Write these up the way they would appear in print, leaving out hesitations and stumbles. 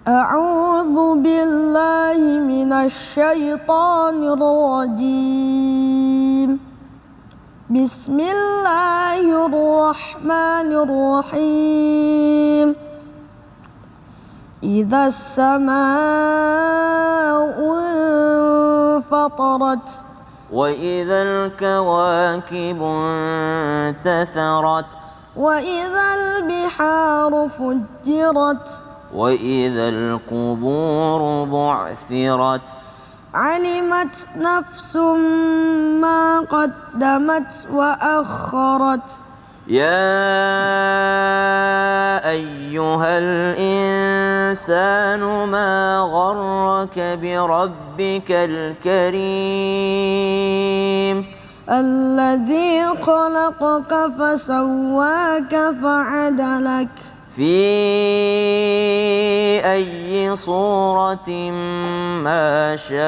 أعوذ بالله من الشيطان الرجيم بسم الله الرحمن الرحيم إذا السماء انفطرت وإذا الكواكب انتثرت وإذا البحار فجرت وإذا القبور بعثرت علمت نفس ما قدمت وأخرت يا أيها الإنسان ما غرك بربك الكريم الذي خلقك فسواك فعدلك في أي صورة ما شاء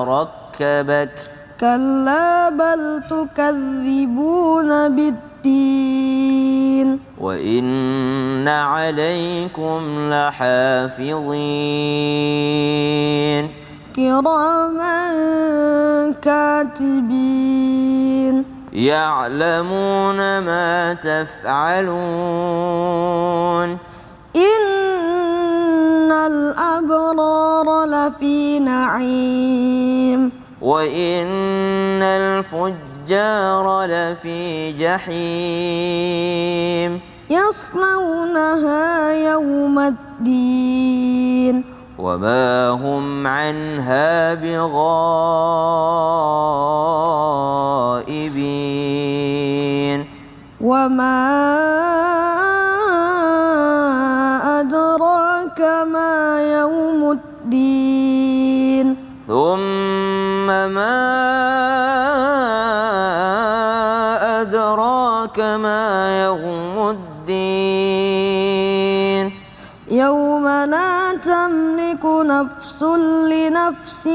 ركبك كلا بل تكذبون بالدين وإن عليكم لحافظين كراما كاتبين يعلمون ما تفعلون إن الأبرار لفي نعيم وإن الفجار لفي جحيم يصلونها يوم الدين وما هم عنها بغائبين وما أدراك ما يوم الدين ثم ما أدراك ما يوم الدين يوم لا تملك نفس لنفس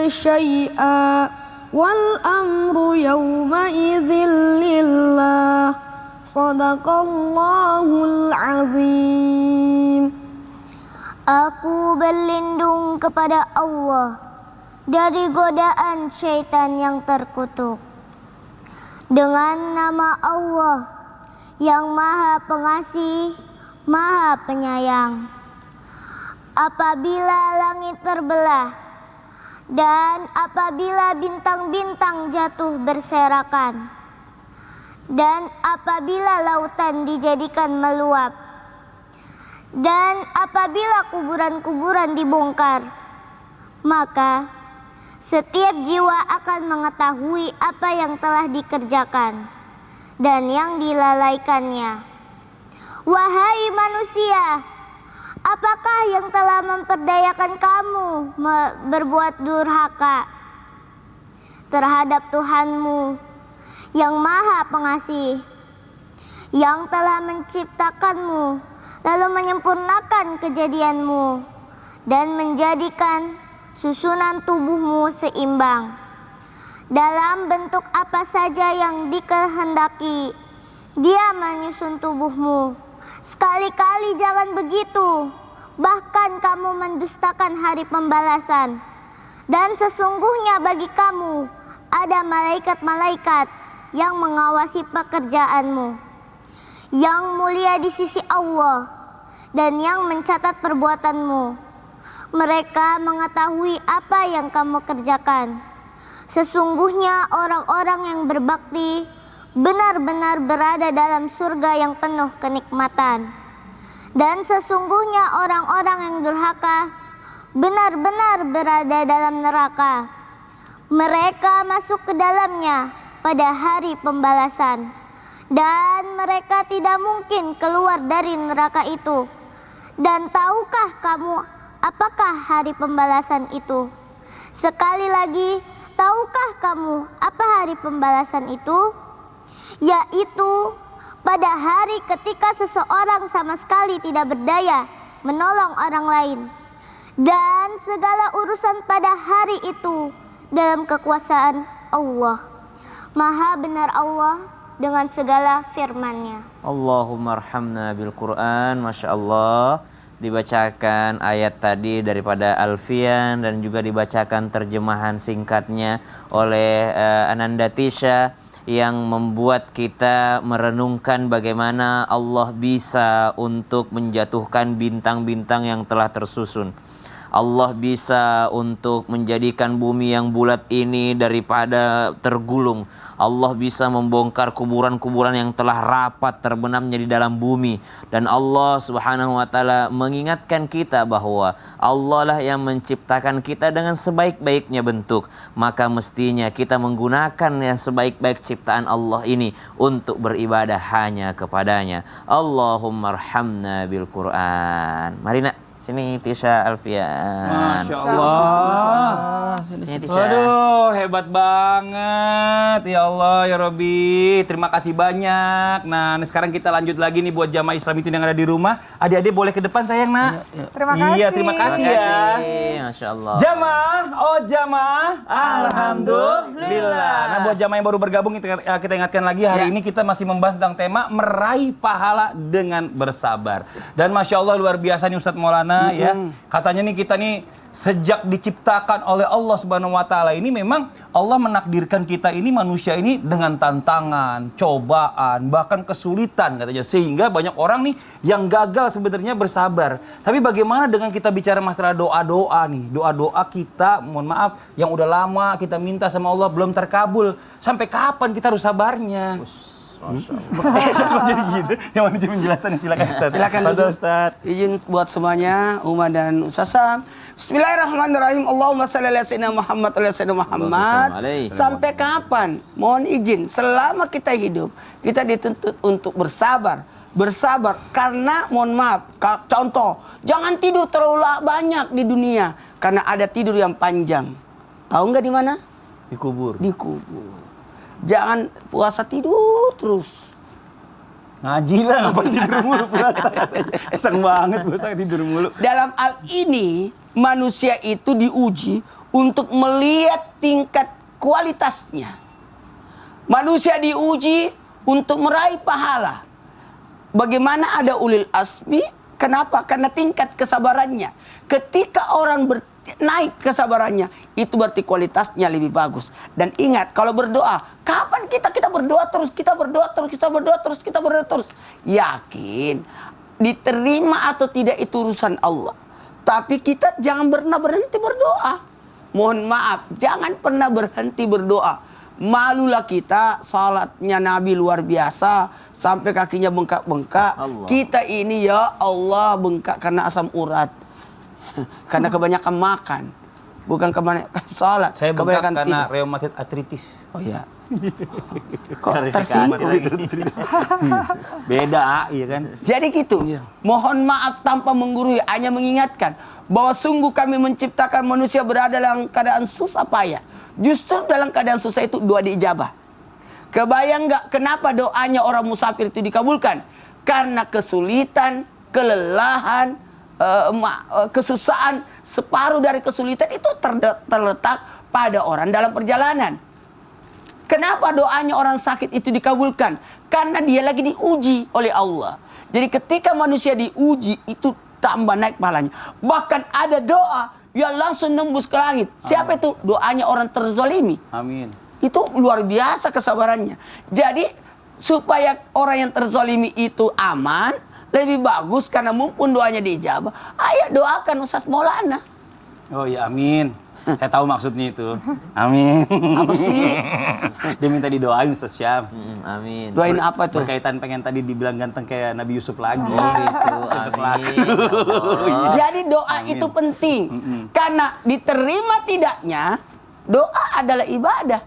شيئا والأمر يومئذ لله صدق الله العظيم. Aku berlindung kepada Allah dari godaan syaitan yang terkutuk. Dengan nama Allah yang Maha Pengasih, Maha Penyayang. Apabila langit terbelah dan apabila bintang-bintang jatuh berserakan dan apabila lautan dijadikan meluap dan apabila kuburan-kuburan dibongkar, maka setiap jiwa akan mengetahui apa yang telah dikerjakan dan yang dilalaikannya. Wahai manusia, apakah yang telah memperdayakan kamu berbuat durhaka terhadap Tuhanmu yang Maha Pengasih, yang telah menciptakanmu lalu menyempurnakan kejadianmu dan menjadikan susunan tubuhmu seimbang dalam bentuk apa saja yang dikehendaki. Dia menyusun tubuhmu. Sekali-kali jangan begitu, bahkan kamu mendustakan hari pembalasan. Dan sesungguhnya bagi kamu ada malaikat-malaikat yang mengawasi pekerjaanmu, yang mulia di sisi Allah dan yang mencatat perbuatanmu. Mereka mengetahui apa yang kamu kerjakan. Sesungguhnya orang-orang yang berbakti benar-benar berada dalam surga yang penuh kenikmatan. Dan sesungguhnya orang-orang yang durhaka benar-benar berada dalam neraka. Mereka masuk ke dalamnya pada hari pembalasan, dan mereka tidak mungkin keluar dari neraka itu. Dan tahukah kamu apakah hari pembalasan itu? Sekali lagi, tahukah kamu apa hari pembalasan itu? Yaitu pada hari ketika seseorang sama sekali tidak berdaya menolong orang lain, dan segala urusan pada hari itu dalam kekuasaan Allah. Maha benar Allah dengan segala firman-Nya. Allahumma arhamna bil Quran. Masya Allah, dibacakan ayat tadi daripada Alfian dan juga dibacakan terjemahan singkatnya oleh Ananda Tisha yang membuat kita merenungkan bagaimana Allah bisa untuk menjatuhkan bintang-bintang yang telah tersusun. Allah bisa untuk menjadikan bumi yang bulat ini daripada tergulung. Allah bisa membongkar kuburan-kuburan yang telah rapat terbenamnya di dalam bumi. Dan Allah Subhanahu wa taala mengingatkan kita bahwa Allah lah yang menciptakan kita dengan sebaik-baiknya bentuk. Maka mestinya kita menggunakan yang sebaik-baik ciptaan Allah ini untuk beribadah hanya kepadanya. Allahumma arhamna bil Quran. Mari nak, sini Tisha Alfian. Masya Allah. Sini Tisha. Waduh, hebat banget. Ya Allah, ya Robbi. Terima kasih banyak. Nah, ini sekarang kita lanjut lagi nih buat jamaah Islam itu yang ada di rumah. Adik-adik boleh ke depan sayang, nak. Terima kasih. Iya, terima kasih ya. Masya Allah. Jamaah, oh jamaah, alhamdulillah. Nah, buat jamaah yang baru bergabung kita ingatkan lagi hari ini kita masih membahas tentang tema meraih pahala dengan bersabar. Dan Masya Allah luar biasa nih Ustadz Maulana ya. Katanya nih kita nih sejak diciptakan oleh Allah Subhanahu wa taala ini memang Allah menakdirkan kita ini manusia ini dengan tantangan, cobaan, bahkan kesulitan katanya. Sehingga banyak orang nih yang gagal sebenarnya bersabar. Tapi bagaimana dengan kita bicara masalah doa-doa nih? Doa-doa kita, mohon maaf, yang udah lama kita minta sama Allah belum terkabul. Sampai kapan kita harus sabarnya? Jadi gitu. Yang mana menjelaskan silakan Ustaz. Silakan dulu Ustaz. Izin buat semuanya, Uma dan Ustaz Sam. Bismillahirrahmanirrahim. Allahumma shalli ala sayyidina Muhammad wa ala sayyidina Muhammad. Sampai kapan? Mohon izin, selama kita hidup, kita dituntut untuk bersabar. Bersabar karena mohon maaf, contoh, jangan tidur terlalu banyak di dunia karena ada tidur yang panjang. Tahu nggak di mana? Dikubur. Di kubur. Jangan puasa tidur terus. Ngaji lah, ngapain tidur mulu puasa katanya. Keseng banget puasa tidur mulu. Dalam hal ini, manusia itu diuji untuk melihat tingkat kualitasnya. Manusia diuji untuk meraih pahala. Bagaimana ada ulil asmi? Kenapa? Karena tingkat kesabarannya. Ketika orang naik kesabarannya, itu berarti kualitasnya lebih bagus. Dan ingat, kalau berdoa, kapan kita berdoa terus, kita berdoa terus, kita berdoa terus, kita berdoa terus. Yakin, diterima atau tidak itu urusan Allah. Tapi kita jangan pernah berhenti berdoa. Mohon maaf, jangan pernah berhenti berdoa. Malulah kita, salatnya Nabi luar biasa, sampai kakinya bengkak-bengkak. Kita ini ya Allah bengkak karena asam urat. Karena kebanyakan makan, bukan kebanyakan salat. Saya bengkak karena tidur. reumatik artritis. Oh iya. Kok tersinggung? Beda, iya kan? Jadi gitu. Mohon maaf tanpa menggurui, hanya mengingatkan bahwa sungguh kami menciptakan manusia berada dalam keadaan susah payah. Justru dalam keadaan susah itu doa diijabah. Kebayang nggak kenapa doanya orang musafir itu dikabulkan? Karena kesulitan, kelelahan, kesusahan, separuh dari kesulitan itu terletak pada orang dalam perjalanan. Kenapa doanya orang sakit itu dikabulkan? Karena dia lagi diuji oleh Allah. Jadi ketika manusia diuji itu tambah naik pahalanya. Bahkan ada doa yang langsung nembus ke langit. Siapa itu? Doanya orang terzolimi. Amin. Itu luar biasa kesabarannya. Jadi supaya orang yang terzolimi itu aman, lebih bagus karena mumpun doanya diijabah. Ayo doakan Ustaz Maulana. Oh iya, amin. Saya tahu maksudnya itu. Amin. Apa sih? Dia minta didoain Ustaz Syam. Amin. Doain apa tuh? Berkaitan pengen tadi dibilang ganteng kayak Nabi Yusuf lagi. Oh gitu. Amin. Jadi doa itu penting. Karena diterima tidaknya, doa adalah ibadah.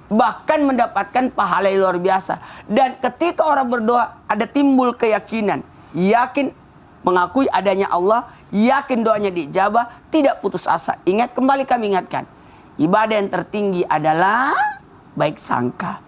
Bahkan mendapatkan pahala yang luar biasa. Dan ketika orang berdoa, ada timbul keyakinan. Yakin mengakui adanya Allah, yakin doanya diijabah, tidak putus asa. Ingat, kembali kami ingatkan, ibadah yang tertinggi adalah baik sangka.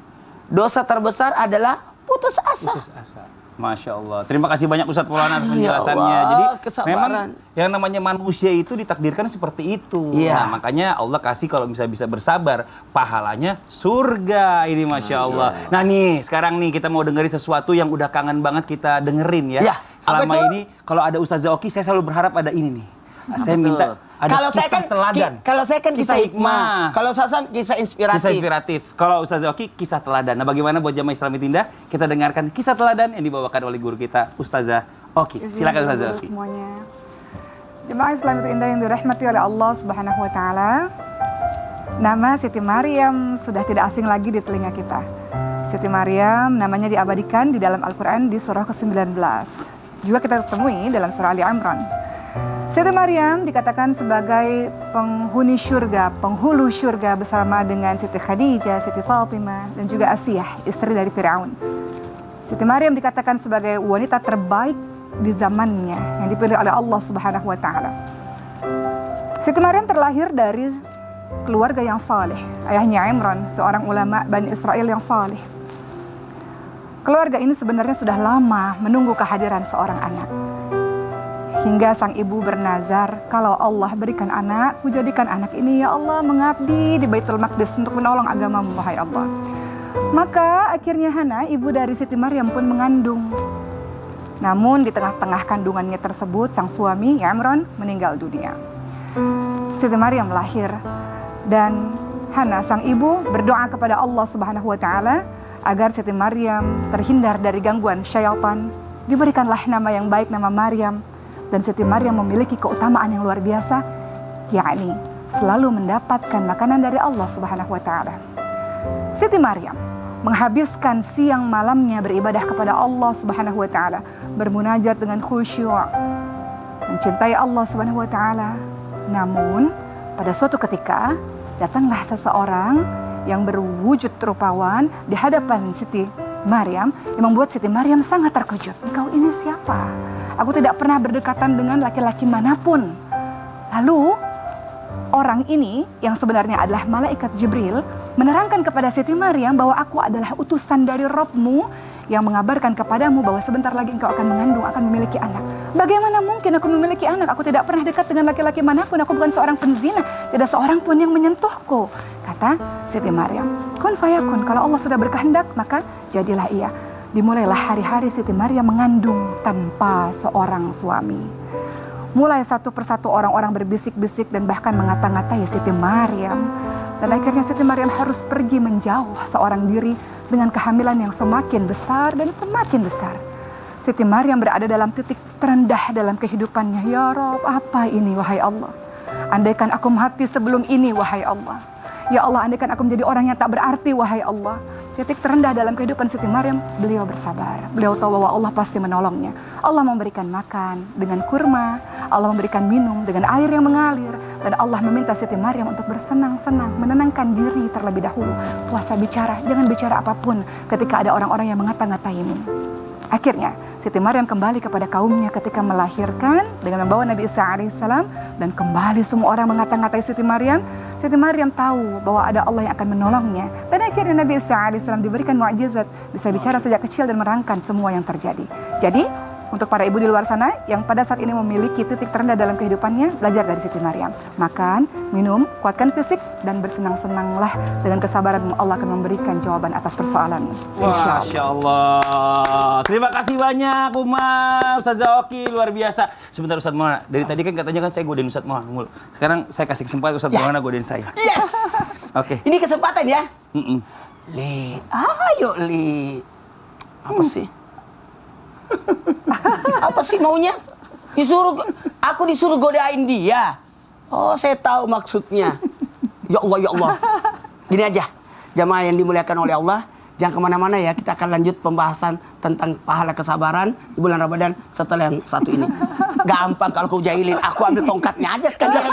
Dosa terbesar adalah putus asa. Putus asa. Masya Allah. Terima kasih banyak Ustadz Maulana atas penjelasannya. Ya Allah, Jadi kesabaran. memang yang namanya manusia itu ditakdirkan seperti itu. Iya. Nah, makanya Allah kasih kalau bisa bersabar, pahalanya surga. Ini Masya Allah. Nah nih, sekarang nih kita mau dengerin sesuatu yang udah kangen banget kita dengerin ya. Ya, apa Selama itu? ini kalau ada Ustazah Oki, saya selalu berharap ada ini nih. Saya minta ada Kalau saya kisah kan teladan. kalau saya kan kisah hikmah. Kalau Sasam kisah inspiratif. Kisah inspiratif. Kalau Ustazah Oki, kisah teladan. Nah, bagaimana buat jamaah Islami Tindak? Kita dengarkan kisah teladan yang dibawakan oleh guru kita, Ustazah Oki. Silakan Ustazah Oki. Semuanya. Jemaah Islami Tindak yang dirahmati oleh Allah Subhanahu wa taala. Nama Siti Maryam sudah tidak asing lagi di telinga kita. Siti Maryam namanya diabadikan di dalam Al-Qur'an di surah ke-19. Juga kita temui dalam surah Ali Imran. Siti Maryam dikatakan sebagai penghuni syurga, penghulu syurga bersama dengan Siti Khadijah, Siti Fatimah, dan juga Asiyah, istri dari Fir'aun. Siti Maryam dikatakan sebagai wanita terbaik di zamannya yang dipilih oleh Allah Subhanahu wa taala. Siti Maryam terlahir dari keluarga yang saleh. Ayahnya Imran, seorang ulama Bani Israel yang saleh. Keluarga ini sebenarnya sudah lama menunggu kehadiran seorang anak. Hingga sang ibu bernazar, kalau Allah berikan anak, kujadikan anak ini ya Allah mengabdi di Baitul Maqdis untuk menolong agamamu, wahai Allah. Maka akhirnya Hana, ibu dari Siti Maryam pun mengandung. Namun di tengah-tengah kandungannya tersebut, sang suami Imran meninggal dunia. Siti Maryam lahir dan Hana, sang ibu, berdoa kepada Allah Subhanahu wa taala agar Siti Maryam terhindar dari gangguan syaitan. Diberikanlah nama yang baik, nama Maryam. Dan Siti Maryam memiliki keutamaan yang luar biasa, yakni selalu mendapatkan makanan dari Allah Subhanahu wa taala. Siti Maryam menghabiskan siang malamnya beribadah kepada Allah Subhanahu wa taala, bermunajat dengan khusyuk, mencintai Allah Subhanahu wa taala. Namun, pada suatu ketika datanglah seseorang yang berwujud rupawan di hadapan Siti Maryam yang membuat Siti Maryam sangat terkejut. Engkau ini siapa? Aku tidak pernah berdekatan dengan laki-laki manapun. Lalu orang ini yang sebenarnya adalah malaikat Jibril menerangkan kepada Siti Maryam bahwa aku adalah utusan dari Rabbmu yang mengabarkan kepadamu bahwa sebentar lagi engkau akan mengandung, akan memiliki anak. Bagaimana mungkin aku memiliki anak? Aku tidak pernah dekat dengan laki-laki manapun. Aku bukan seorang penzina. Tidak seorang pun yang menyentuhku. Kata Siti Maryam, kun fayakun. Kalau Allah sudah berkehendak, maka jadilah ia. Dimulailah hari-hari Siti Maryam mengandung tanpa seorang suami. Mulai satu persatu orang-orang berbisik-bisik dan bahkan mengata-ngatai Siti Maryam. Dan akhirnya Siti Maryam harus pergi menjauh seorang diri dengan kehamilan yang semakin besar dan semakin besar. Siti Maryam berada dalam titik terendah dalam kehidupannya. Ya Rabb, apa ini wahai Allah? Andaikan aku mati sebelum ini wahai Allah. Ya Allah, andaikan aku menjadi orang yang tak berarti wahai Allah. Titik terendah dalam kehidupan Siti Maryam, beliau bersabar. Beliau tahu bahwa Allah pasti menolongnya. Allah memberikan makan dengan kurma, Allah memberikan minum dengan air yang mengalir, dan Allah meminta Siti Maryam untuk bersenang-senang, menenangkan diri terlebih dahulu. Puasa bicara, jangan bicara apapun ketika ada orang-orang yang mengata-ngataini. Akhirnya Siti Maryam kembali kepada kaumnya ketika melahirkan dengan membawa Nabi Isa alaihissalam, dan kembali semua orang mengata-ngatai Siti Maryam. Siti Maryam tahu bahwa ada Allah yang akan menolongnya, dan akhirnya Nabi Isa alaihissalam diberikan mukjizat, bisa bicara sejak kecil dan menerangkan semua yang terjadi. Jadi untuk para ibu di luar sana yang pada saat ini memiliki titik terendah dalam kehidupannya, belajar dari Siti Maryam. Makan, minum, kuatkan fisik, dan bersenang-senanglah. Dengan kesabaran Allah akan memberikan jawaban atas persoalanmu. Masya Allah. Terima kasih banyak Umar, Ustazah Oki, luar biasa. Sebentar Ustaz Maulana, dari tadi kan katanya kan saya godain Ustaz Maulana mulu. Sekarang saya kasih kesempatan Ustaz Maulana godain saya. Yes. Oke. Ini kesempatan ya. Mm-mm. Li, ayo Li. Apa sih? Apa sih maunya? Aku disuruh godain dia. Oh, saya tahu maksudnya. Ya Allah, ya Allah. Gini aja, jamaah yang dimuliakan oleh Allah, jangan kemana-mana ya. Kita akan lanjut pembahasan tentang pahala kesabaran di bulan Ramadan setelah yang satu ini. Gampang kalau kau jahilin, aku ambil tongkatnya aja sekalian.